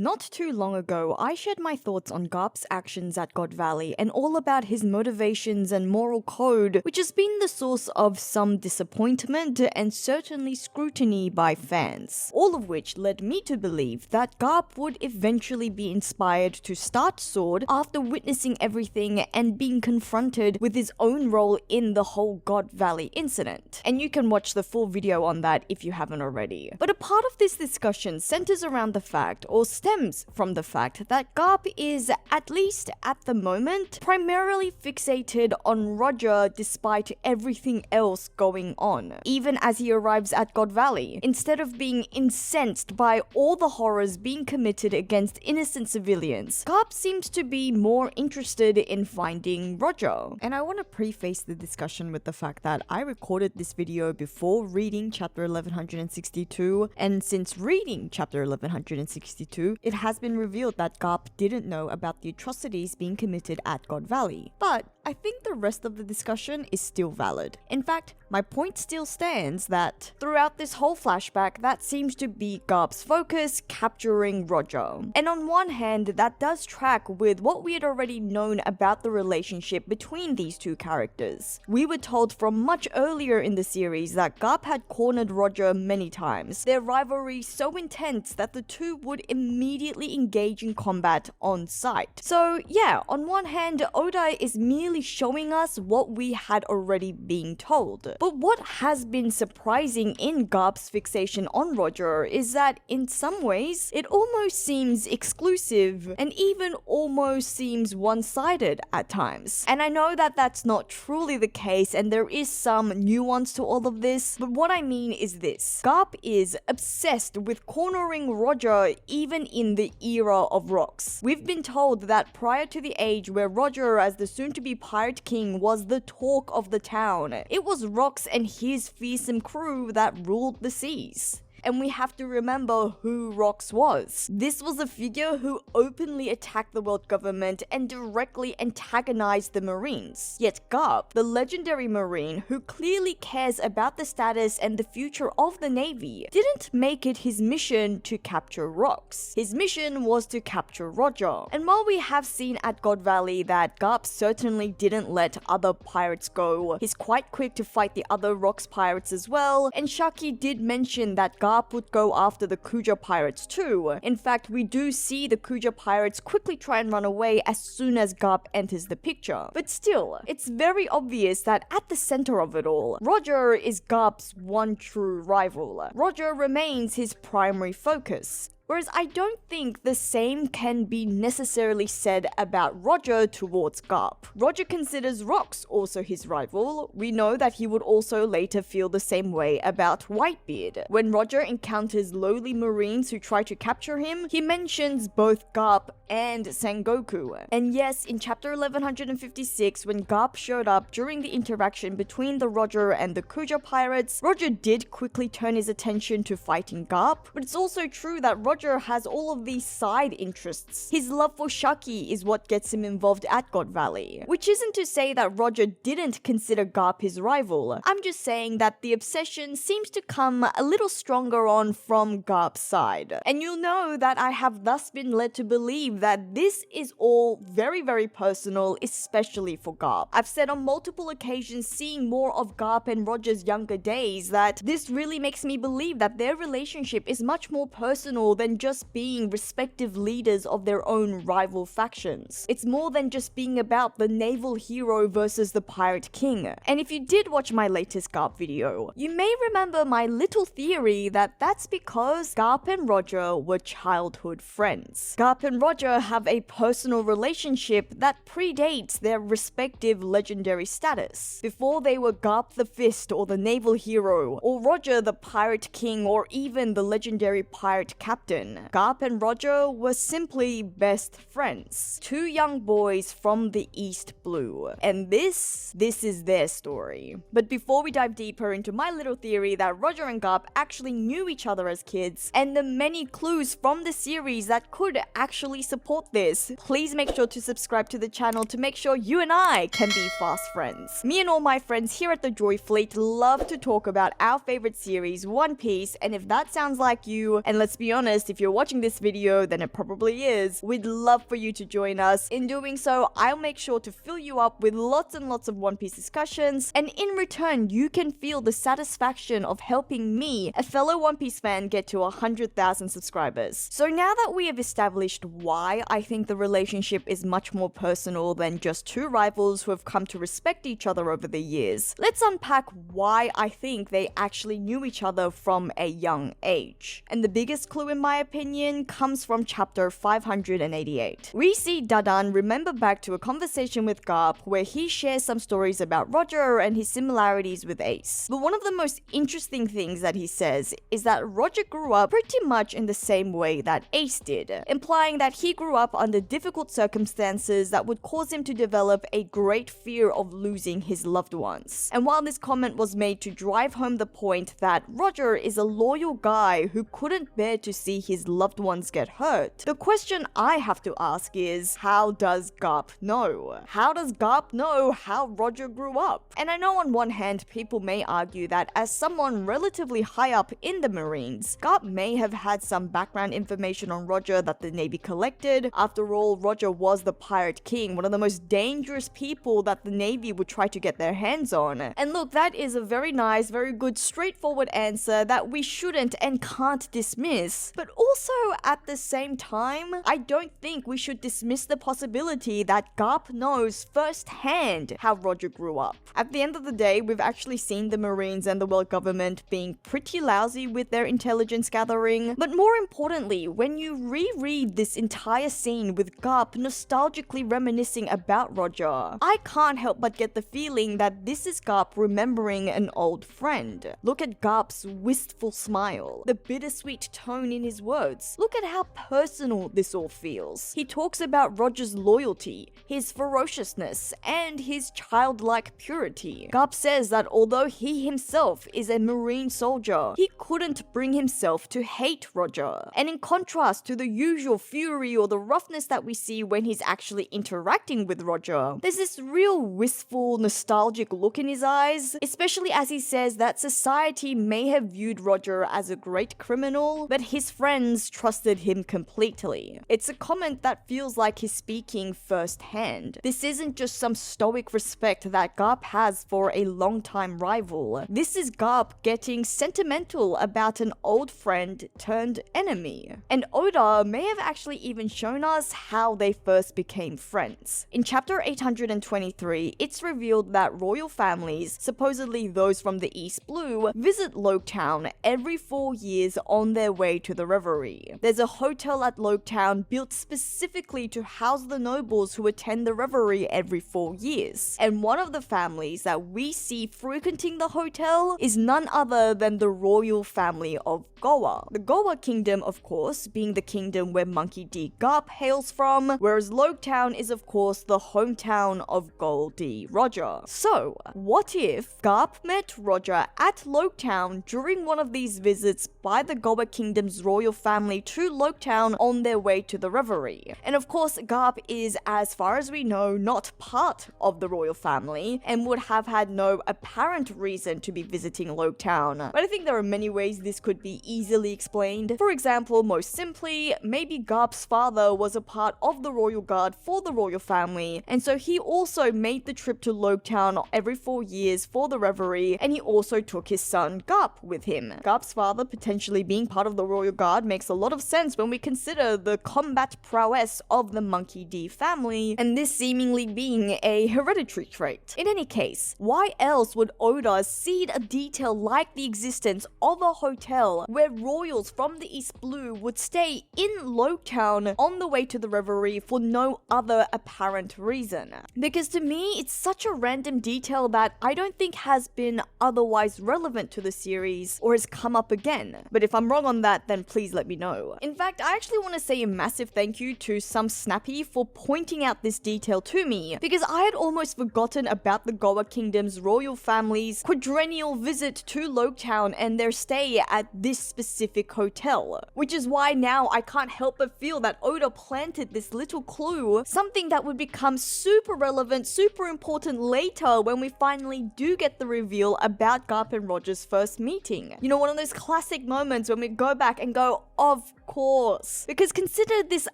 Not too long ago, I shared my thoughts on Garp's actions at God Valley and all about his motivations and moral code, which has been the source of some disappointment and certainly scrutiny by fans. All of which led me to believe that Garp would eventually be inspired to start Sword after witnessing everything and being confronted with his own role in the whole God Valley incident. And you can watch the full video on that if you haven't already. But a part of this discussion centers around the fact, or stems from the fact, that Garp is, at least at the moment, primarily fixated on Roger despite everything else going on, even as he arrives at God Valley, instead of being incensed by all the horrors being committed against innocent civilians. Garp seems to be more interested in finding Roger. And I want to preface the discussion with the fact that I recorded this video before reading chapter 1162, and since reading chapter 1162, it has been revealed that Garp didn't know about the atrocities being committed at God Valley. But I think the rest of the discussion is still valid. In fact, my point still stands that throughout this whole flashback, that seems to be Garp's focus, capturing Roger. And on one hand, that does track with what we had already known about the relationship between these two characters. We were told from much earlier in the series that Garp had cornered Roger many times, their rivalry so intense that the two would immediately engage in combat on sight. So yeah, on one hand, Oda is merely showing us what we had already been told. But what has been surprising in Garp's fixation on Roger is that in some ways, it almost seems exclusive and even almost seems one-sided at times. And I know that that's not truly the case and there is some nuance to all of this, but what I mean is this. Garp is obsessed with cornering Roger even in the era of rocks. We've been told that prior to the age where Roger as the soon-to-be Pirate King was the talk of the town, it was Rocks and his fearsome crew that ruled the seas. And we have to remember who Rocks was. This was a figure who openly attacked the world government and directly antagonized the Marines. Yet Garp, the legendary Marine who clearly cares about the status and the future of the Navy, didn't make it his mission to capture Rocks. His mission was to capture Roger. And while we have seen at God Valley that Garp certainly didn't let other pirates go, he's quite quick to fight the other Rocks pirates as well, and Shaki did mention that Garp would go after the Kuja pirates too. In fact, we do see the Kuja pirates quickly try and run away as soon as Garp enters the picture. But still, it's very obvious that at the center of it all, Roger is Garp's one true rival. Roger remains his primary focus. Whereas I don't think the same can be necessarily said about Roger towards Garp. Roger considers Rocks also his rival. We know that he would also later feel the same way about Whitebeard. When Roger encounters lowly Marines who try to capture him, he mentions both Garp and Sengoku. And yes, in chapter 1156, when Garp showed up during the interaction between the Roger and the Kuja pirates, Roger did quickly turn his attention to fighting Garp, but it's also true that Roger has all of these side interests. His love for Shaki is what gets him involved at God Valley. Which isn't to say that Roger didn't consider Garp his rival. I'm just saying that the obsession seems to come a little stronger on from Garp's side. And you'll know that I have thus been led to believe that this is all very, very personal, especially for Garp. I've said on multiple occasions, seeing more of Garp and Roger's younger days, that this really makes me believe that their relationship is much more personal than just being respective leaders of their own rival factions. It's more than just being about the naval hero versus the pirate king. And if you did watch my latest Garp video, you may remember my little theory that that's because Garp and Roger were childhood friends. Garp and Roger have a personal relationship that predates their respective legendary status. Before they were Garp the Fist or the naval hero, or Roger the pirate king, or even the legendary pirate captain, Garp and Roger were simply best friends. Two young boys from the East Blue. And this is their story. But before we dive deeper into my little theory that Roger and Garp actually knew each other as kids, and the many clues from the series that could actually support this, please make sure to subscribe to the channel to make sure you and I can be fast friends. Me and all my friends here at the JoyFleet love to talk about our favorite series, One Piece, and if that sounds like you, and let's be honest, course, if you're watching this video, then it probably is. We'd love for you to join us. In doing so, I'll make sure to fill you up with lots and lots of One Piece discussions, and in return, you can feel the satisfaction of helping me, a fellow One Piece fan, get to 100,000 subscribers. So now that we have established why I think the relationship is much more personal than just two rivals who have come to respect each other over the years, let's unpack why I think they actually knew each other from a young age. And the biggest clue, in my opinion, comes from chapter 588. We see Dadan remember back to a conversation with Garp where he shares some stories about Roger and his similarities with Ace. But one of the most interesting things that he says is that Roger grew up pretty much in the same way that Ace did, implying that he grew up under difficult circumstances that would cause him to develop a great fear of losing his loved ones. And while this comment was made to drive home the point that Roger is a loyal guy who couldn't bear to see his loved ones get hurt, the question I have to ask is, how does Garp know? How does Garp know how Roger grew up? And I know on one hand, people may argue that as someone relatively high up in the Marines, Garp may have had some background information on Roger that the Navy collected. After all, Roger was the Pirate King, one of the most dangerous people that the Navy would try to get their hands on. And look, that is a very nice, very good, straightforward answer that we shouldn't and can't dismiss. But also, at the same time, I don't think we should dismiss the possibility that Garp knows firsthand how Roger grew up. At the end of the day, we've actually seen the Marines and the world government being pretty lousy with their intelligence gathering. But more importantly, when you reread this entire scene with Garp nostalgically reminiscing about Roger, I can't help but get the feeling that this is Garp remembering an old friend. Look at Garp's wistful smile, the bittersweet tone in his words. Look at how personal this all feels. He talks about Roger's loyalty, his ferociousness, and his childlike purity. Garp says that although he himself is a Marine soldier, he couldn't bring himself to hate Roger. And in contrast to the usual fury or the roughness that we see when he's actually interacting with Roger, there's this real wistful, nostalgic look in his eyes, especially as he says that society may have viewed Roger as a great criminal, but his friends trusted him completely. It's a comment that feels like he's speaking firsthand. This isn't just some stoic respect that Garp has for a longtime rival. This is Garp getting sentimental about an old friend turned enemy. And Oda may have actually even shown us how they first became friends. In chapter 823, it's revealed that royal families, supposedly those from the East Blue, visit Loketown every 4 years on their way to the Reverie. There's a hotel at Loketown built specifically to house the nobles who attend the Reverie every 4 years. And one of the families that we see frequenting the hotel is none other than the royal family of Goa. The Goa kingdom, of course, being the kingdom where Monkey D. Garp hails from, whereas Loketown is, of course, the hometown of Gold D. Roger. So, what if Garp met Roger at Loketown during one of these visits by the Goa kingdom's royal family to Loketown on their way to the Reverie? And of course, Garp is, as far as we know, not part of the royal family and would have had no apparent reason to be visiting Loketown. But I think there are many ways this could be easily explained. For example, most simply, maybe Garp's father was a part of the royal guard for the royal family, and so he also made the trip to Loketown every 4 years for the Reverie, and he also took his son Garp with him. Garp's father potentially being part of the royal guard makes a lot of sense when we consider the combat prowess of the Monkey D family, and this seemingly being a hereditary trait. In any case, why else would Oda seed a detail like the existence of a hotel where royals from the East Blue would stay in Loketown on the way to the Reverie for no other apparent reason? Because to me, it's such a random detail that I don't think has been otherwise relevant to the series or has come up again. But if I'm wrong on that, then please let me know. In fact, I actually want to say a massive thank you to Some Snappy for pointing out this detail to me, because I had almost forgotten about the Goa Kingdom's royal family's quadrennial visit to Loketown and their stay at this specific hotel. Which is why now I can't help but feel that Oda planted this little clue, something that would become super relevant, super important later when we finally do get the reveal about Garp and Roger's first meeting. You know, one of those classic moments when we go back and go, go, of course. Because consider this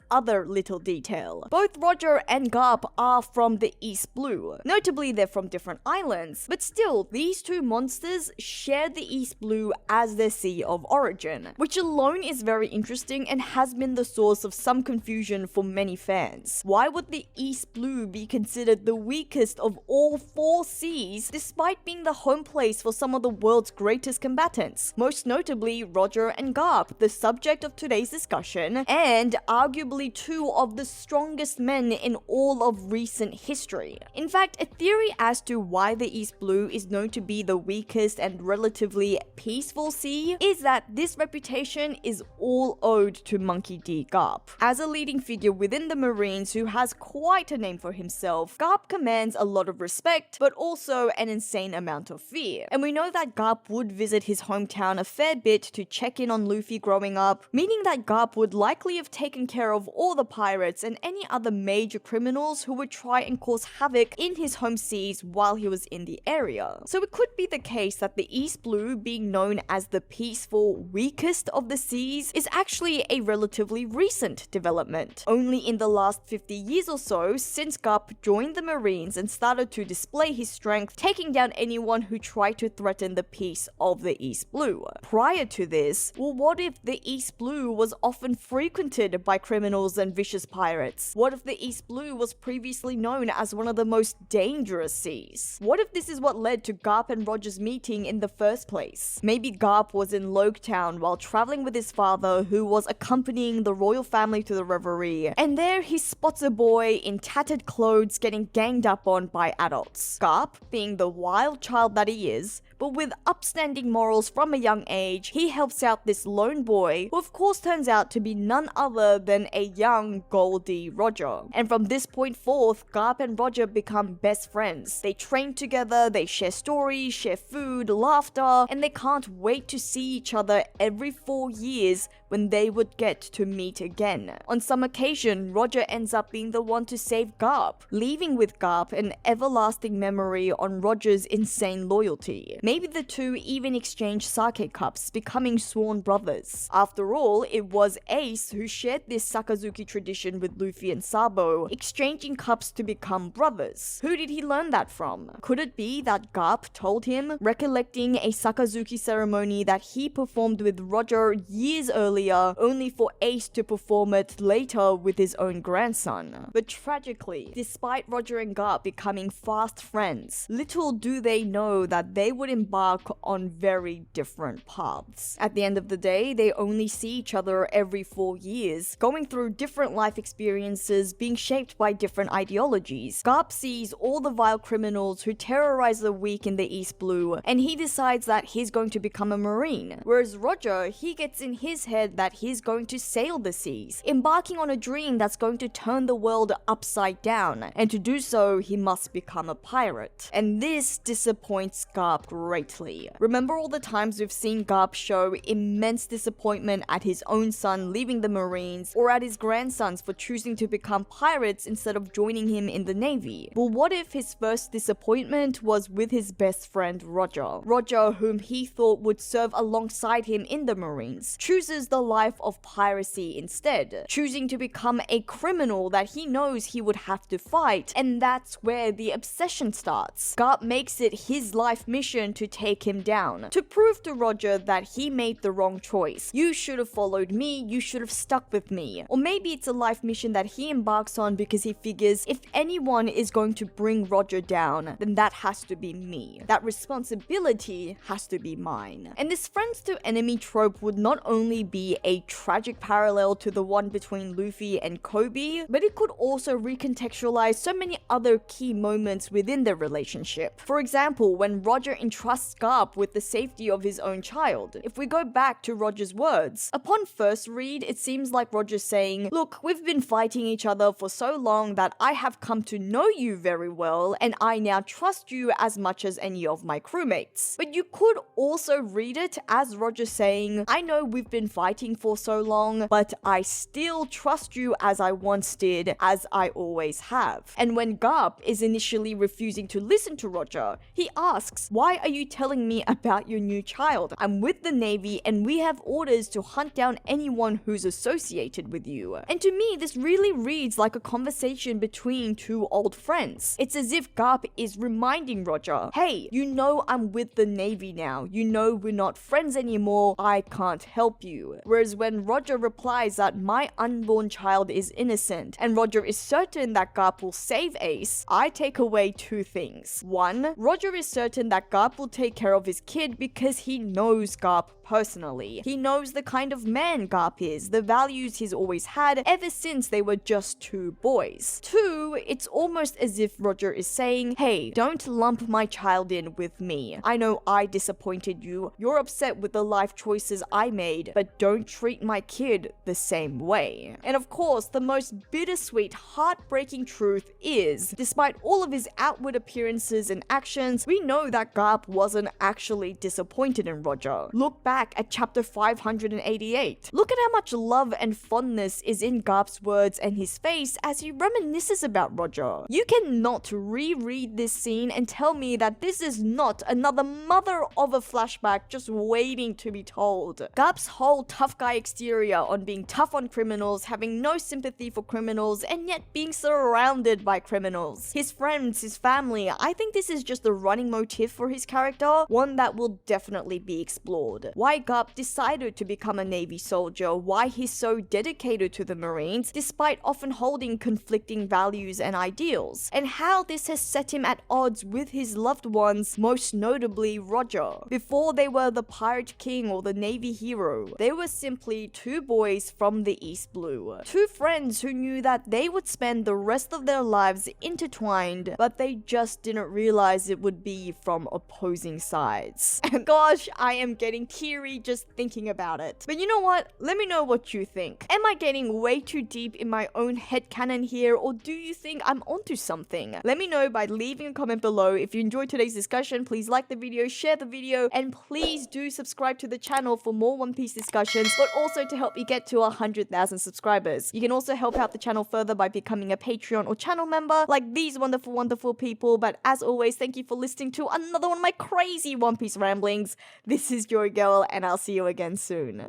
other little detail. Both Roger and Garp are from the East Blue. Notably, they're from different islands, but still, these two monsters share the East Blue as their sea of origin, which alone is very interesting and has been the source of some confusion for many fans. Why would the East Blue be considered the weakest of all four seas, despite being the home place for some of the world's greatest combatants? Most notably, Roger and Garp, the subject of today's discussion, and arguably two of the strongest men in all of recent history. In fact, a theory as to why the East Blue is known to be the weakest and relatively peaceful sea is that this reputation is all owed to Monkey D. Garp. As a leading figure within the Marines who has quite a name for himself, Garp commands a lot of respect, but also an insane amount of fear. And we know that Garp would visit his hometown a fair bit to check in on Luffy growing up, meaning that Garp would likely have taken care of all the pirates and any other major criminals who would try and cause havoc in his home seas while he was in the area. So it could be the case that the East Blue, being known as the peaceful, weakest of the seas, is actually a relatively recent development. Only in the last 50 years or so, since Garp joined the Marines and started to display his strength, taking down anyone who tried to threaten the peace of the East Blue. Prior to this, well, what if the East Blue was often frequented by criminals and vicious pirates? What if the East Blue was previously known as one of the most dangerous seas? What if this is what led to Garp and Roger's meeting in the first place? Maybe Garp was in Loketown while traveling with his father, who was accompanying the royal family to the revelry, and there he spots a boy in tattered clothes getting ganged up on by adults. Garp, being the wild child that he is, but with upstanding morals from a young age, he helps out this lone boy, who of course turns out to be none other than a young Goldie Roger. And from this point forth, Garp and Roger become best friends. They train together, they share stories, share food, laughter, and they can't wait to see each other every 4 years when they would get to meet again. On some occasion, Roger ends up being the one to save Garp, leaving with Garp an everlasting memory on Roger's insane loyalty. Maybe the two even exchange sake cups, becoming sworn brothers. After all, it was Ace who shared this Sakazuki tradition with Luffy and Sabo, exchanging cups to become brothers. Who did he learn that from? Could it be that Garp told him, recollecting a Sakazuki ceremony that he performed with Roger years earlier, only for Ace to perform it later with his own grandson? But tragically, despite Roger and Garp becoming fast friends, little do they know that they would embark on very different paths. At the end of the day, they only see each other every 4 years, going through different life experiences, being shaped by different ideologies. Garp sees all the vile criminals who terrorize the weak in the East Blue, and he decides that he's going to become a Marine. Whereas Roger, he gets in his head that he's going to sail the seas, embarking on a dream that's going to turn the world upside down, and to do so, he must become a pirate. And this disappoints Garp greatly. Remember all the times we've seen Garp show immense disappointment at his own son leaving the Marines, or at his grandsons for choosing to become pirates instead of joining him in the Navy? Well, what if his first disappointment was with his best friend Roger? Roger, whom he thought would serve alongside him in the Marines, chooses the life of piracy instead, choosing to become a criminal that he knows he would have to fight, and that's where the obsession starts. Garp makes it his life mission to take him down, to prove to Roger that he made the wrong choice. You should have followed me, you should have stuck with me. Or maybe it's a life mission that he embarks on because he figures if anyone is going to bring Roger down, then that has to be me. That responsibility has to be mine. And this friends to enemy trope would not only be a tragic parallel to the one between Luffy and Kobe, but it could also recontextualize so many other key moments within their relationship. For example, when Roger entrusts Garp with the safety of his own child. If we go back to Roger's words, upon first read, it seems like Roger's saying, "Look, we've been fighting each other for so long that I have come to know you very well, and I now trust you as much as any of my crewmates." But you could also read it as Roger saying, "I know we've been fighting fighting for so long, but I still trust you as I once did, as I always have. And when Garp is initially refusing to listen to Roger, he asks, why are you telling me about your new child? I'm with the Navy and we have orders to hunt down anyone who's associated with you. And to me, this really reads like a conversation between two old friends. It's as if Garp is reminding Roger, hey, you know I'm with the Navy now. You know we're not friends anymore. I can't help you. Whereas when Roger replies that my unborn child is innocent and Roger is certain that Garp will save Ace, I take away two things. One, Roger is certain that Garp will take care of his kid because he knows Garp personally. He knows the kind of man Garp is, the values he's always had ever since they were just two boys. Two, it's almost as if Roger is saying, hey, don't lump my child in with me. I know I disappointed you. You're upset with the life choices I made, but don't treat my kid the same way. And of course, the most bittersweet, heartbreaking truth is, despite all of his outward appearances and actions, we know that Garp wasn't actually disappointed in Roger. Look back at chapter 588. Look at how much love and fondness is in Garp's words and his face as he reminisces about Roger. You cannot reread this scene and tell me that this is not another mother of a flashback just waiting to be told. Garp's whole tough guy exterior on being tough on criminals, having no sympathy for criminals, and yet being surrounded by criminals. His friends, his family, I think this is just a running motif for his character, one that will definitely be explored. Why Garp decided to become a Navy soldier, why he's so dedicated to the Marines, despite often holding conflicting values and ideals, and how this has set him at odds with his loved ones, most notably Roger. Before they were the Pirate King or the Navy hero, they were simply two boys from the East Blue. Two friends who knew that they would spend the rest of their lives intertwined, but they just didn't realize it would be from opposing sides. And gosh, I am getting teary just thinking about it. But you know what? Let me know what you think. Am I getting way too deep in my own headcanon here, or do you think I'm onto something? Let me know by leaving a comment below. If you enjoyed today's discussion, please like the video, share the video, and please do subscribe to the channel for more One Piece discussions, but also to help me get to 100,000 subscribers. You can also help out the channel further by becoming a Patreon or channel member, like these wonderful, wonderful people. But as always, thank you for listening to another one of my crazy One Piece ramblings. This is JoyGirl, and I'll see you again soon.